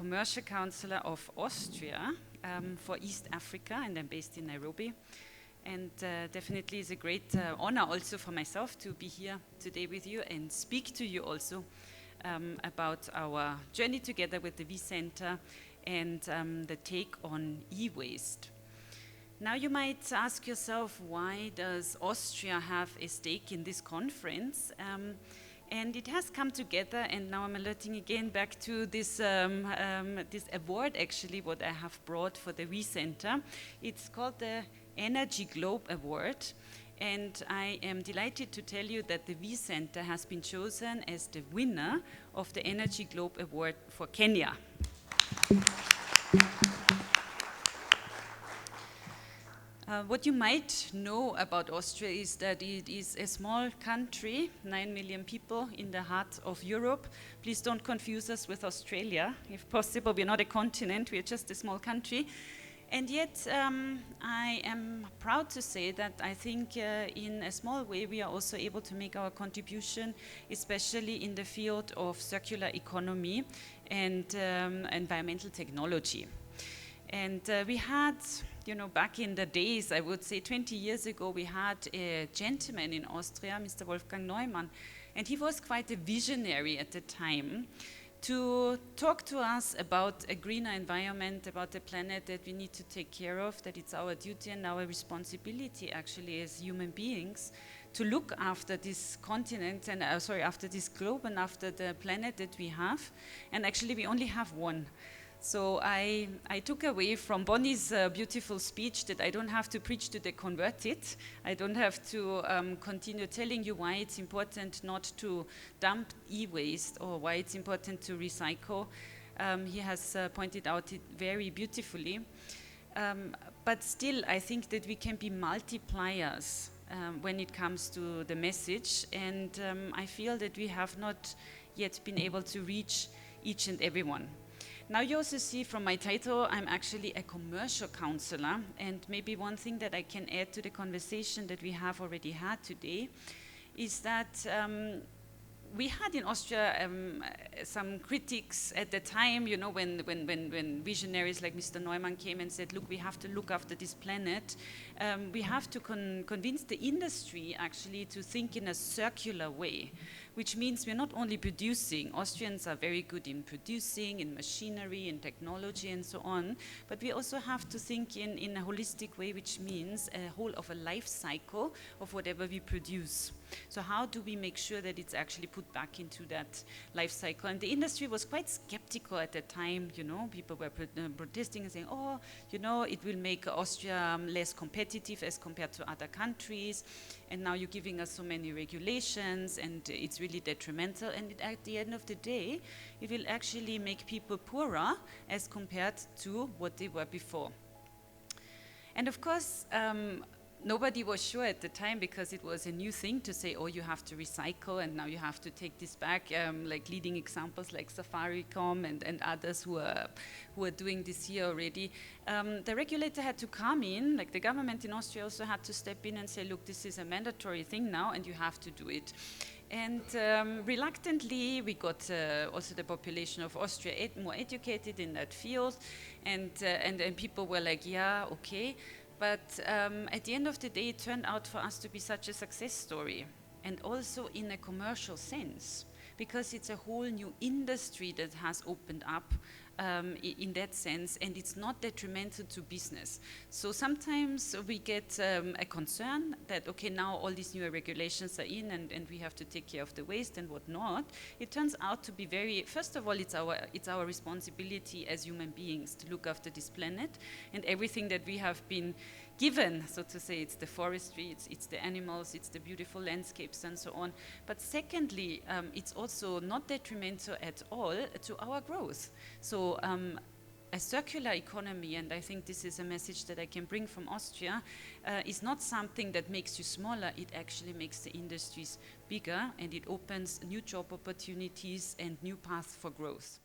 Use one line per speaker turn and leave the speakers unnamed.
Commercial Counsellor of Austria for East Africa, and I'm based in Nairobi. And definitely is a great honor also for myself to be here today with you and speak to you also about our journey together with the WEEE Centre and the take on e-waste. Now you might ask yourself, why does Austria have a stake in this conference? And it has come together, and now I'm alerting again back to this, this award actually, what I have brought for the WEEE Centre. It's called the Energy Globe Award, and I am delighted to tell you that the WEEE Centre has been chosen as the winner of the Energy Globe Award for Kenya. What you might know about Austria is that it is a small country, 9 million people in the heart of Europe. Please don't confuse us with Australia. If possible, we're not a continent, we're just a small country. And yet, I am proud to say that I think in a small way we are also able to make our contribution, especially in the field of circular economy and environmental technology. And we had, you know, back in the days, I would say 20 years ago, we had a gentleman in Austria, Mr. Wolfgang Neumann, and he was quite a visionary at the time to talk to us about a greener environment, about a planet that we need to take care of, that it's our duty and our responsibility actually as human beings to look after this continent and, after this globe and after the planet that we have. And actually we only have one. So I took away from Bonnie's beautiful speech that I don't have to preach to the converted. I don't have to continue telling you why it's important not to dump e-waste or why it's important to recycle. He has pointed out it very beautifully. But still, I think that we can be multipliers when it comes to the message. And I feel that we have not yet been able to reach each and everyone. Now you also see from my title, I'm actually a commercial counsellor, and maybe one thing that I can add to the conversation that we have already had today is that we had in Austria some critics at the time, you know, when visionaries like Mr. Neumann came and said, look, we have to look after this planet. We have to convince the industry actually to think in a circular way, which means we're not only producing, Austrians are very good in producing, in machinery, in technology and so on, but we also have to think in a holistic way, which means a whole of a life cycle of whatever we produce. So how do we make sure that it's actually put back into that life cycle? And the industry was quite skeptical at the time, you know, people were protesting and saying, oh, you know, it will make Austria less competitive as compared to other countries, and now you're giving us so many regulations and it's really detrimental, and at the end of the day, it will actually make people poorer as compared to what they were before. And of course, nobody was sure at the time because it was a new thing to say, oh, you have to recycle and now you have to take this back, like leading examples like Safaricom and others who are doing this here already. The regulator had to come in, like the government in Austria also had to step in and say, look, this is a mandatory thing now and you have to do it. And reluctantly, we got also the population of Austria more educated in that field, and people were like, yeah, okay. But at the end of the day, it turned out for us to be such a success story, and also in a commercial sense, because it's a whole new industry that has opened up in that sense, and it's not detrimental to business. So sometimes we get a concern that, okay, now all these new regulations are in and we have to take care of the waste and whatnot. It turns out to be very, first of all, it's our responsibility as human beings to look after this planet and everything that we have been given, so to say. It's the forestry, it's the animals, it's the beautiful landscapes and so on. But secondly, it's also not detrimental at all to our growth. So a circular economy, and I think this is a message that I can bring from Austria, is not something that makes you smaller. It actually makes the industries bigger, and it opens new job opportunities and new paths for growth.